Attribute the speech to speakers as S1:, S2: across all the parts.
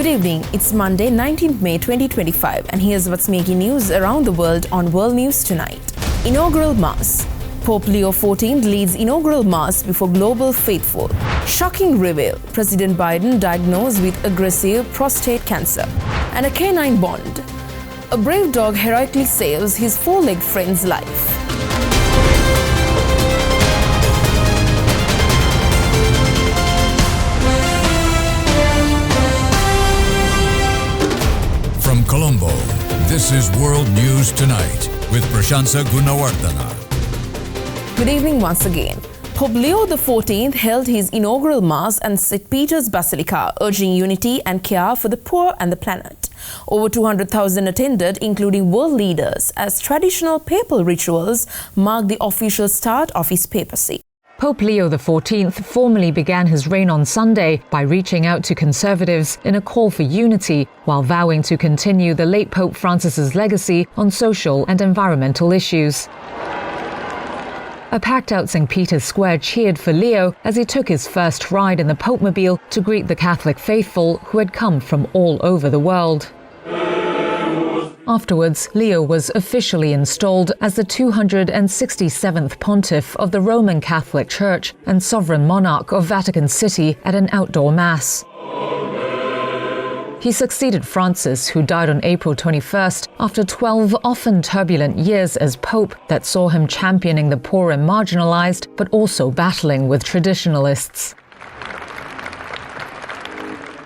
S1: Good evening, it's Monday, 19th May 2025, and here's what's making news around the world on World News Tonight. Inaugural Mass. Pope Leo XIV leads inaugural Mass before global faithful. Shocking reveal, President Biden diagnosed with aggressive prostate cancer. And a canine bond. A brave dog heroically saves his four-legged friend's life.
S2: From Colombo, this is World News Tonight with Prashansa Gunawardana.
S1: Good evening once again. Pope Leo XIV held his inaugural Mass at St. Peter's Basilica, urging unity and care for the poor and the planet. Over 200,000 attended, including world leaders, as traditional papal rituals marked the official start of his papacy.
S3: Pope Leo XIV formally began his reign on Sunday by reaching out to conservatives in a call for unity, while vowing to continue the late Pope Francis's legacy on social and environmental issues. A packed-out St. Peter's Square cheered for Leo as he took his first ride in the Popemobile to greet the Catholic faithful who had come from all over the world. Afterwards, Leo was officially installed as the 267th pontiff of the Roman Catholic Church and sovereign monarch of Vatican City at an outdoor mass. He succeeded Francis, who died on April 21st after 12 often turbulent years as pope that saw him championing the poor and marginalized, but also battling with traditionalists.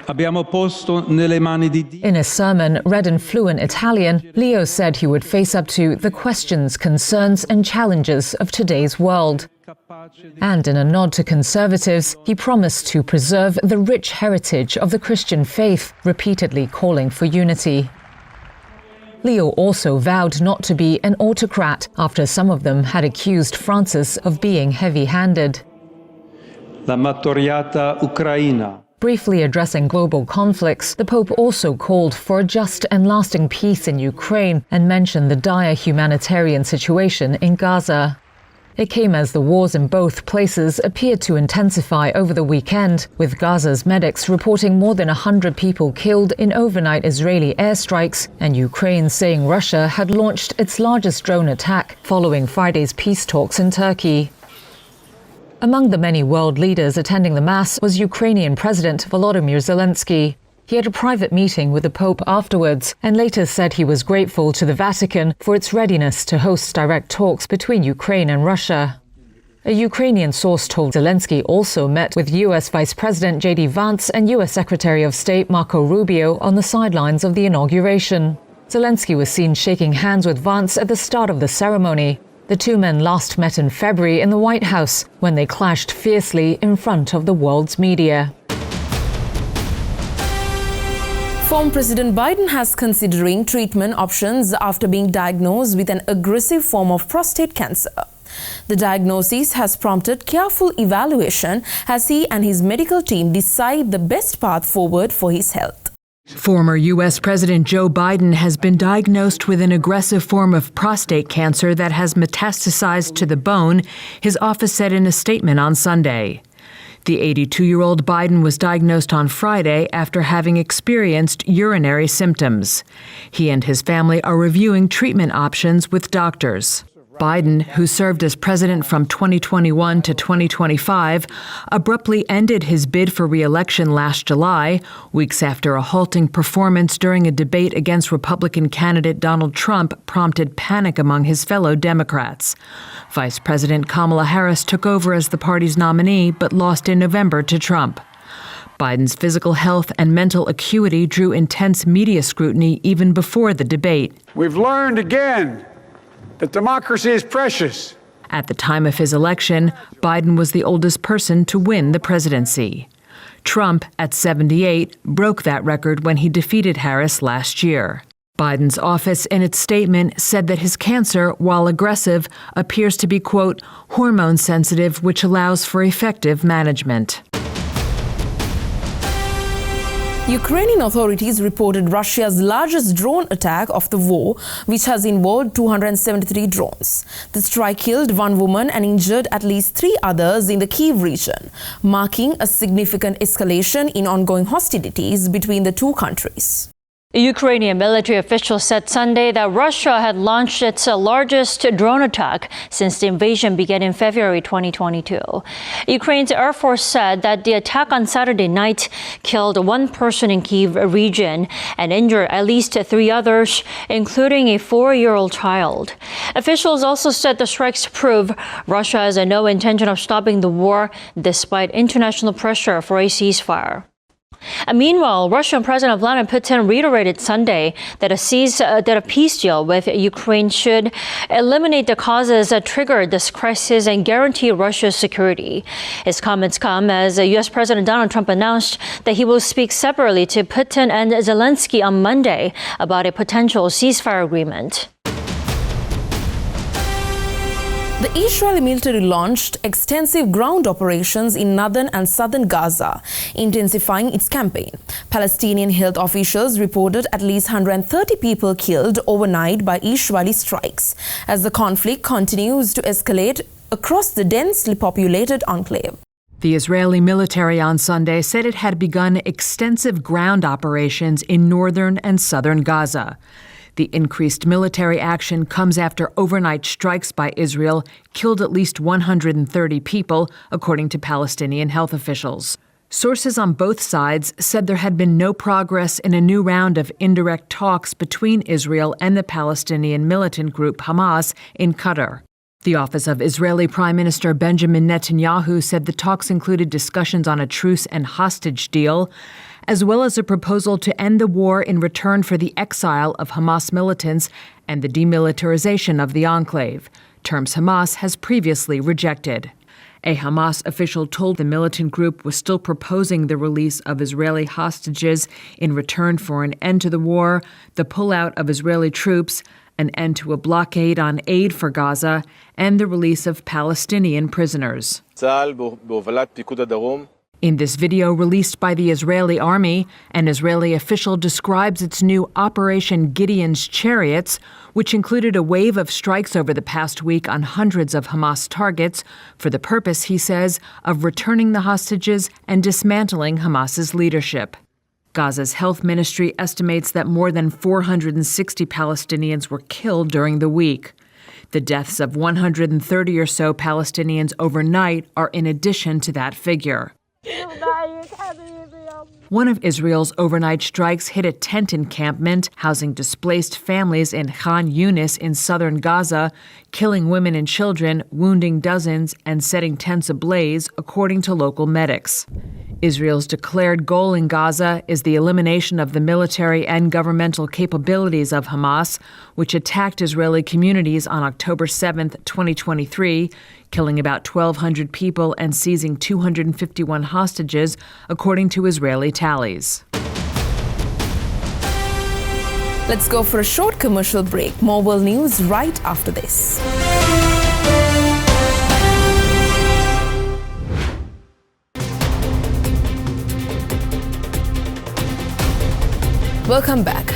S3: In a sermon read in fluent Italian, Leo said he would face up to the questions, concerns and challenges of today's world. And in a nod to conservatives, he promised to preserve the rich heritage of the Christian faith, repeatedly calling for unity. Leo also vowed not to be an autocrat after some of them had accused Francis of being heavy-handed.
S4: La martoriata Ucraina.
S3: Briefly addressing global conflicts, the Pope also called for a just and lasting peace in Ukraine and mentioned the dire humanitarian situation in Gaza. It came as the wars in both places appeared to intensify over the weekend, with Gaza's medics reporting more than 100 people killed in overnight Israeli airstrikes, and Ukraine saying Russia had launched its largest drone attack following Friday's peace talks in Turkey. Among the many world leaders attending the Mass was Ukrainian President Volodymyr Zelensky. He had a private meeting with the Pope afterwards and later said he was grateful to the Vatican for its readiness to host direct talks between Ukraine and Russia. A Ukrainian source told Zelensky also met with US Vice President J.D. Vance and US Secretary of State Marco Rubio on the sidelines of the inauguration. Zelensky was seen shaking hands with Vance at the start of the ceremony. The two men last met in February in the White House when they clashed fiercely in front of the world's media.
S1: Former President Biden has considering treatment options after being diagnosed with an aggressive form of prostate cancer. The diagnosis has prompted careful evaluation as he and his medical team decide the best path forward for his health.
S5: Former U.S. President Joe Biden has been diagnosed with an aggressive form of prostate cancer that has metastasized to the bone, his office said in a statement on Sunday. The 82-year-old Biden was diagnosed on Friday after having experienced urinary symptoms. He and his family are reviewing treatment options with doctors. Biden, who served as president from 2021 to 2025, abruptly ended his bid for re-election last July, weeks after a halting performance during a debate against Republican candidate Donald Trump prompted panic among his fellow Democrats. Vice President Kamala Harris took over as the party's nominee, but lost in November to Trump. Biden's physical health and mental acuity drew intense media scrutiny even before the debate.
S6: We've learned again that democracy is precious.
S5: At the time of his election, Biden was the oldest person to win the presidency. Trump, at 78, broke that record when he defeated Harris last year. Biden's office, in its statement, said that his cancer, while aggressive, appears to be, quote, hormone sensitive, which allows for effective management.
S1: Ukrainian authorities reported Russia's largest drone attack of the war, which has involved 273 drones. The strike killed one woman and injured at least 3 others in the Kyiv region, marking a significant escalation in ongoing hostilities between the two countries.
S7: Ukrainian military officials said Sunday that Russia had launched its largest drone attack since the invasion began in February 2022. Ukraine's Air Force said that the attack on Saturday night killed 1 person in Kyiv region and injured at least 3 others, including a 4-year-old child. Officials also said the strikes prove Russia has no intention of stopping the war despite international pressure for a ceasefire. Meanwhile, Russian President Vladimir Putin reiterated Sunday that a peace deal with Ukraine should eliminate the causes that triggered this crisis and guarantee Russia's security. His comments come as U.S. President Donald Trump announced that he will speak separately to Putin and Zelensky on Monday about a potential ceasefire agreement.
S1: The Israeli military launched extensive ground operations in northern and southern Gaza, intensifying its campaign. Palestinian health officials reported at least 130 people killed overnight by Israeli strikes, as the conflict continues to escalate across the densely populated enclave.
S5: The Israeli military on Sunday said it had begun extensive ground operations in northern and southern Gaza. The increased military action comes after overnight strikes by Israel killed at least 130 people, according to Palestinian health officials. Sources on both sides said there had been no progress in a new round of indirect talks between Israel and the Palestinian militant group Hamas in Qatar. The office of Israeli Prime Minister Benjamin Netanyahu said the talks included discussions on a truce and hostage deal, as well as a proposal to end the war in return for the exile of Hamas militants and the demilitarization of the enclave, terms Hamas has previously rejected. A Hamas official told the militant group was still proposing the release of Israeli hostages in return for an end to the war, the pullout of Israeli troops, an end to a blockade on aid for Gaza, and the release of Palestinian prisoners. In this video released by the Israeli army, an Israeli official describes its new Operation Gideon's Chariots, which included a wave of strikes over the past week on hundreds of Hamas targets for the purpose, he says, of returning the hostages and dismantling Hamas's leadership. Gaza's health ministry estimates that more than 460 Palestinians were killed during the week. The deaths of 130 or so Palestinians overnight are in addition to that figure. One of Israel's overnight strikes hit a tent encampment housing displaced families in Khan Yunis in southern Gaza, killing women and children, wounding dozens, and setting tents ablaze, according to local medics. Israel's declared goal in Gaza is the elimination of the military and governmental capabilities of Hamas, which attacked Israeli communities on October 7, 2023, killing about 1,200 people and seizing 251 hostages, according to Israeli tallies.
S1: Let's go for a short commercial break. More world news right after this. Welcome back.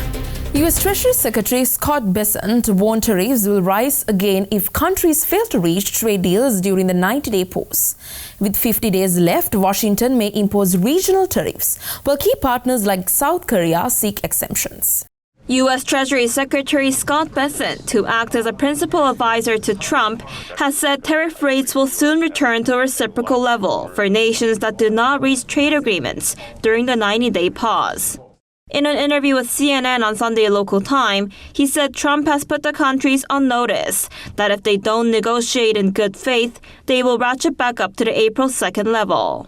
S1: U.S. Treasury Secretary Scott Bessent warned tariffs will rise again if countries fail to reach trade deals during the 90-day pause. With 50 days left, Washington may impose regional tariffs, while key partners like South Korea seek exemptions.
S8: U.S. Treasury Secretary Scott Bessent, who acts as a principal advisor to Trump, has said tariff rates will soon return to a reciprocal level for nations that do not reach trade agreements during the 90-day pause. In an interview with CNN on Sunday local time, he said Trump has put the countries on notice that if they don't negotiate in good faith, they will ratchet back up to the April 2nd level.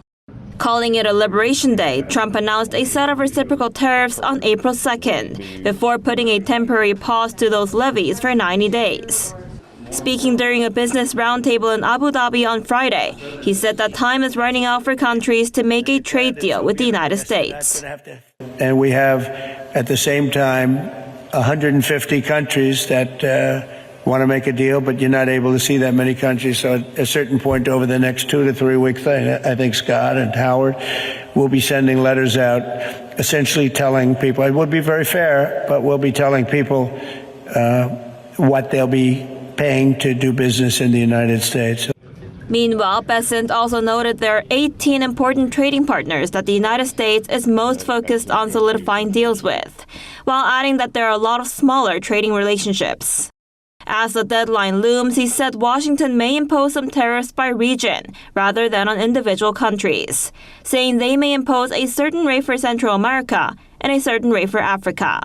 S8: Calling it a Liberation Day, Trump announced a set of reciprocal tariffs on April 2nd, before putting a temporary pause to those levies for 90 days. Speaking during a business roundtable in Abu Dhabi on Friday, he said that time is running out for countries to make a trade deal with the United States.
S9: And we have, at the same time, 150 countries that want to make a deal, but you're not able to see that many countries. So at a certain point over the next 2 to 3 weeks, I think Scott and Howard will be sending letters out essentially telling people, it would be very fair, but we'll be telling people what they'll be paying to do business in the United States.
S8: Meanwhile, Besant also noted there are 18 important trading partners that the United States is most focused on solidifying deals with, while adding that there are a lot of smaller trading relationships. As the deadline looms, he said Washington may impose some tariffs by region rather than on individual countries, saying they may impose a certain rate for Central America and a certain rate for Africa.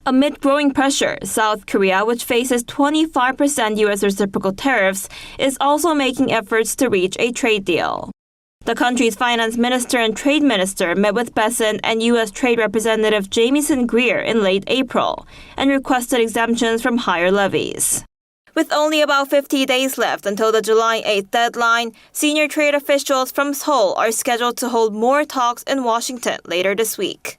S8: Amid growing pressure, South Korea, which faces 25% U.S. reciprocal tariffs, is also making efforts to reach a trade deal. The country's finance minister and trade minister met with Besant and U.S. Trade Representative Jamieson Greer in late April and requested exemptions from higher levies. With only about 50 days left until the July 8th deadline, senior trade officials from Seoul are scheduled to hold more talks in Washington later this week.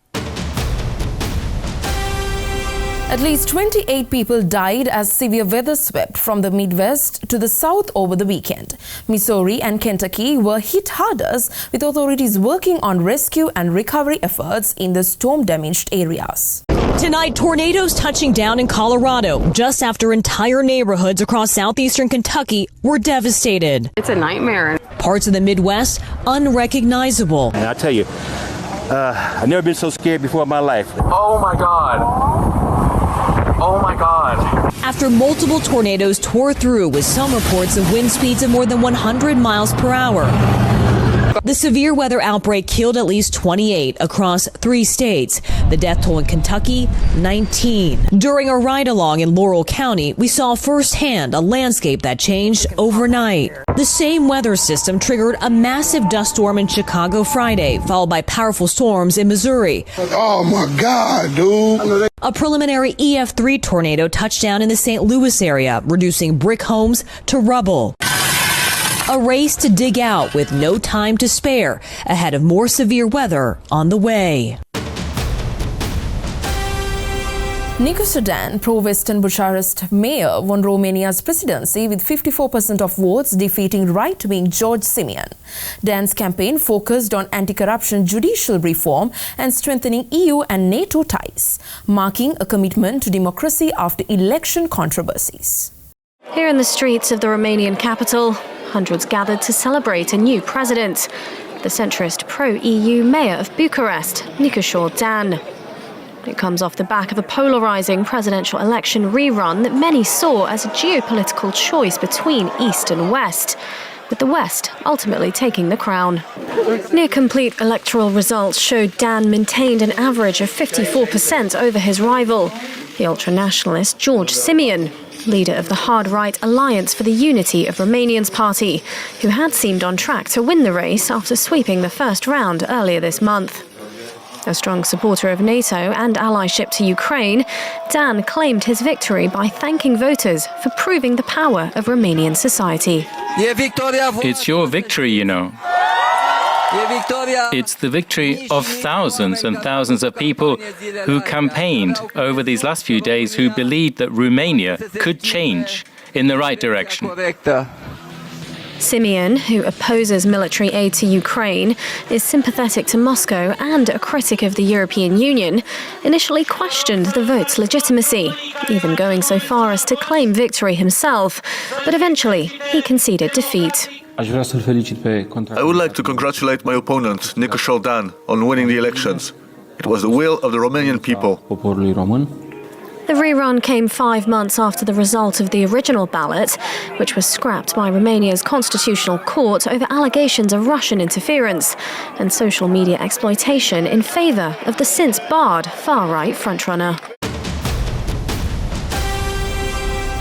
S1: At least 28 people died as severe weather swept from the Midwest to the south over the weekend. Missouri and Kentucky were hit hardest, with authorities working on rescue and recovery efforts in the storm-damaged areas.
S10: Tonight, tornadoes touching down in Colorado just after entire neighborhoods across southeastern Kentucky were devastated.
S11: It's a nightmare.
S10: Parts of the Midwest unrecognizable.
S12: And I tell you, I've never been so scared before in my life.
S13: Oh my God. Oh my God.
S10: After multiple tornadoes tore through with some reports of wind speeds of more than 100 miles per hour. The severe weather outbreak killed at least 28 across 3 states. The death toll in Kentucky, 19. During a ride-along in Laurel County, we saw firsthand a landscape that changed overnight. The same weather system triggered a massive dust storm in Chicago Friday, followed by powerful storms in Missouri.
S14: Oh my God, dude.
S10: A preliminary EF3 tornado touched down in the St. Louis area, reducing brick homes to rubble. A race to dig out with no time to spare ahead of more severe weather on the way.
S1: Nicu Dan, pro-Western Bucharest mayor, won Romania's presidency with 54% of votes, defeating right-wing George Simion. Dan's campaign focused on anti-corruption judicial reform and strengthening EU and NATO ties, marking a commitment to democracy after election controversies.
S15: Here in the streets of the Romanian capital, hundreds gathered to celebrate a new president, the centrist pro-EU mayor of Bucharest, Nicu Dan. It comes off the back of a polarising presidential election rerun that many saw as a geopolitical choice between East and West, with the West ultimately taking the crown. Near-complete electoral results showed Dan maintained an average of 54% over his rival, the ultra-nationalist George Simion, leader of the hard-right Alliance for the Unity of Romanians party, who had seemed on track to win the race after sweeping the first round earlier this month. A strong supporter of NATO and allyship to Ukraine, Dan claimed his victory by thanking voters for proving the power of Romanian society.
S16: It's your victory, you know. It's the victory of thousands and thousands of people who campaigned over these last few days, who believed that Romania could change in the right direction.
S15: Simion, who opposes military aid to Ukraine, is sympathetic to Moscow and a critic of the European Union, initially questioned the vote's legitimacy, even going so far as to claim victory himself, but eventually he conceded defeat.
S17: I would like to congratulate my opponent, Nicu Dan, on winning the elections. It was the will of the Romanian people.
S15: The rerun came 5 months after the result of the original ballot, which was scrapped by Romania's constitutional court over allegations of Russian interference and social media exploitation in favour of the since barred far-right frontrunner.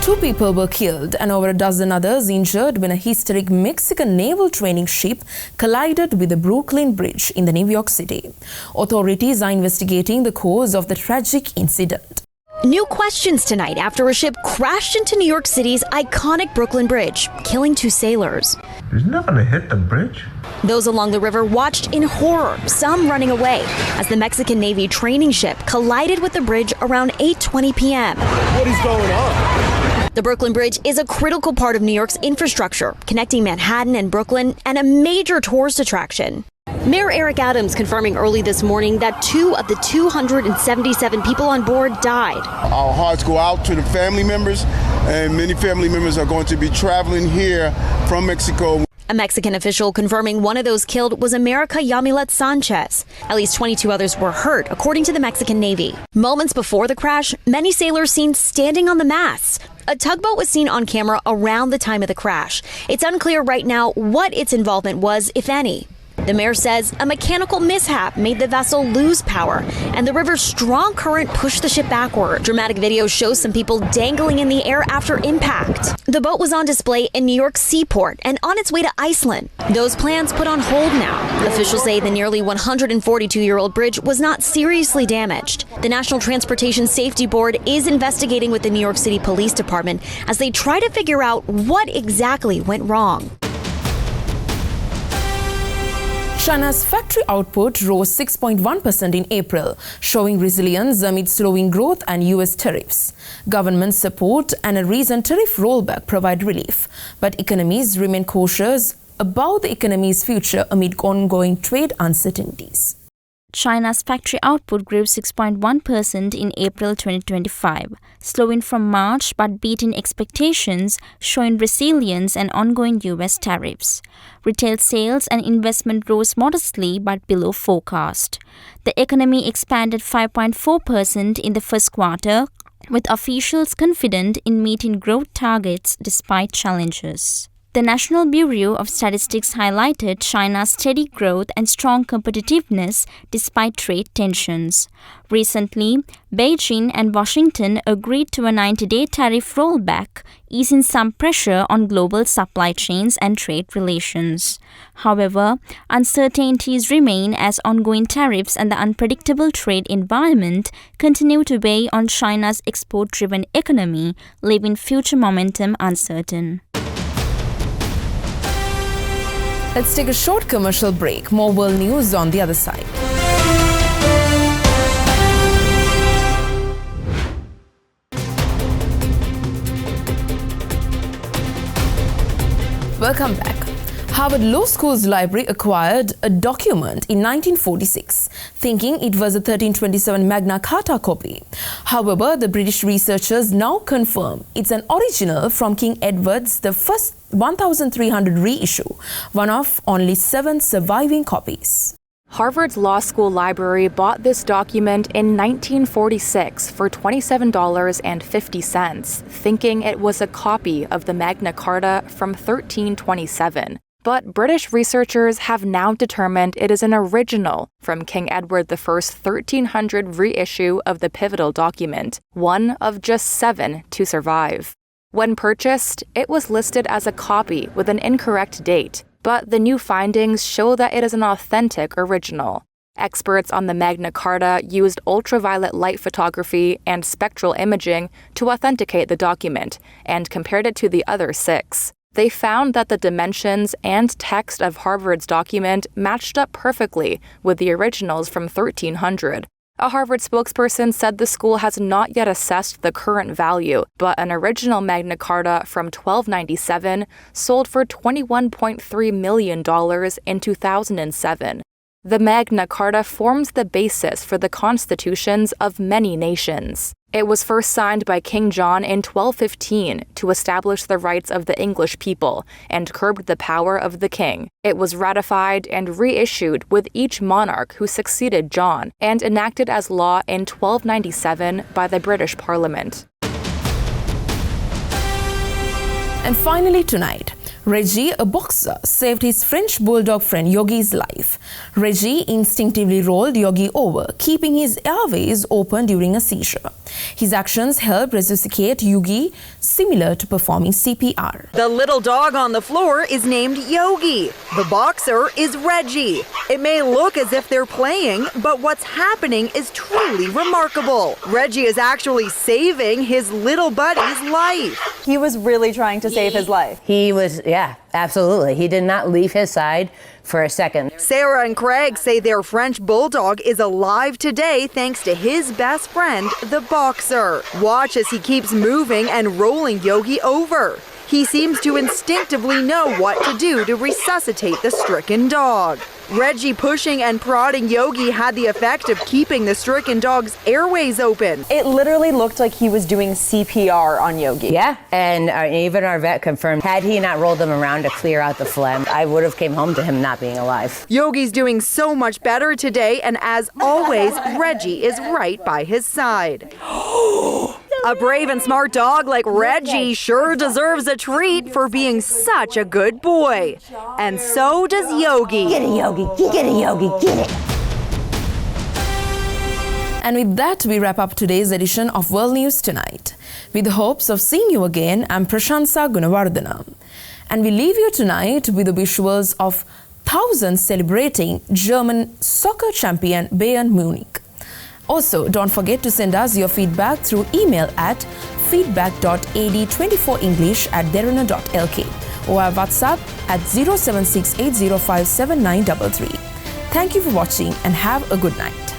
S1: 2 people were killed and over a dozen others injured when a historic Mexican naval training ship collided with the Brooklyn Bridge in New York City. Authorities are investigating the cause of the tragic incident.
S18: New questions tonight after a ship crashed into New York City's iconic Brooklyn Bridge, killing 2 sailors.
S9: There's nothing to hit the bridge.
S18: Those along the river watched in horror, some running away, as the Mexican Navy training ship collided with the bridge around 8:20 p.m.
S12: What is going on?
S18: The Brooklyn Bridge is a critical part of New York's infrastructure, connecting Manhattan and Brooklyn, and a major tourist attraction. Mayor Eric Adams confirming early this morning that 2 of the 277 people on board died.
S14: Our hearts go out to the family members, and many family members are going to be traveling here from Mexico.
S18: A Mexican official confirming one of those killed was America Yamilet Sanchez. At least 22 others were hurt, according to the Mexican Navy. Moments before the crash, many sailors seen standing on the masts. A tugboat was seen on camera around the time of the crash. It's unclear right now what its involvement was, if any. The mayor says a mechanical mishap made the vessel lose power, and the river's strong current pushed the ship backward. Dramatic video shows some people dangling in the air after impact. The boat was on display in New York Seaport and on its way to Iceland. Those plans put on hold now. Officials say the nearly 142-year-old bridge was not seriously damaged. The National Transportation Safety Board is investigating with the New York City Police Department as they try to figure out what exactly went wrong.
S1: China's factory output rose 6.1% in April, showing resilience amid slowing growth and US tariffs. Government support and a recent tariff rollback provide relief, but economies remain cautious about the economy's future amid ongoing trade uncertainties.
S11: China's factory output grew 6.1% in April 2025, slowing from March but beating expectations, showing resilience and ongoing US tariffs. Retail sales and investment rose modestly but below forecast. The economy expanded 5.4% in the first quarter, with officials confident in meeting growth targets despite challenges. The National Bureau of Statistics highlighted China's steady growth and strong competitiveness despite trade tensions. Recently, Beijing and Washington agreed to a 90-day tariff rollback, easing some pressure on global supply chains and trade relations. However, uncertainties remain as ongoing tariffs and the unpredictable trade environment continue to weigh on China's export-driven economy, leaving future momentum uncertain.
S1: Let's take a short commercial break. More world news on the other side. Welcome back. Harvard Law School's library acquired a document in 1946, thinking it was a 1327 Magna Carta copy. However, the British researchers now confirm it's an original from King Edward's the first 1300 reissue, one of only 7 surviving copies.
S19: Harvard's law school library bought this document in 1946 for $27.50, thinking it was a copy of the Magna Carta from 1327. But British researchers have now determined it is an original from King Edward I's 1300 reissue of the pivotal document, one of just 7 to survive. When purchased, it was listed as a copy with an incorrect date, but the new findings show that it is an authentic original. Experts on the Magna Carta used ultraviolet light photography and spectral imaging to authenticate the document and compared it to the other 6. They found that the dimensions and text of Harvard's document matched up perfectly with the originals from 1300. A Harvard spokesperson said the school has not yet assessed the current value, but an original Magna Carta from 1297 sold for $21.3 million in 2007. The Magna Carta forms the basis for the constitutions of many nations. It was first signed by King John in 1215 to establish the rights of the English people and curbed the power of the king. It was ratified and reissued with each monarch who succeeded John and enacted as law in 1297 by the British Parliament.
S1: And finally tonight, Reggie, a boxer, saved his French bulldog friend Yogi's life. Reggie instinctively rolled Yogi over, keeping his airways open during a seizure. His actions helped resuscitate Yogi, similar to performing CPR.
S20: The little dog on the floor is named Yogi. The boxer is Reggie. It may look as if they're playing, but what's happening is truly remarkable. Reggie is actually saving his little buddy's life.
S21: He was really trying to save his life.
S22: He was, yeah, absolutely. He did not leave his side for a second.
S20: Sarah and Craig say their French bulldog is alive today thanks to his best friend, the boxer. Watch as he keeps moving and rolling Yogi over. He seems to instinctively know what to do to resuscitate the stricken dog. Reggie pushing and prodding Yogi had the effect of keeping the stricken dog's airways open.
S21: It literally looked like he was doing CPR on Yogi.
S22: Yeah, and even our vet confirmed, had he not rolled him around to clear out the phlegm, I would have came home to him not being alive.
S20: Yogi's doing so much better today, and as always, Reggie is right by his side. A brave and smart dog like Reggie sure deserves a treat for being such a good boy. And so does Yogi.
S22: Get it, Yogi. Get it, Yogi. Get it.
S1: And with that, we wrap up today's edition of World News Tonight. With the hopes of seeing you again, I'm Prashansa Gunawardana. And we leave you tonight with the visuals of thousands celebrating German soccer champion Bayern Munich. Also, don't forget to send us your feedback through email at feedback.ad24english@derana.lk or our WhatsApp at 076805793. Thank you for watching and have a good night.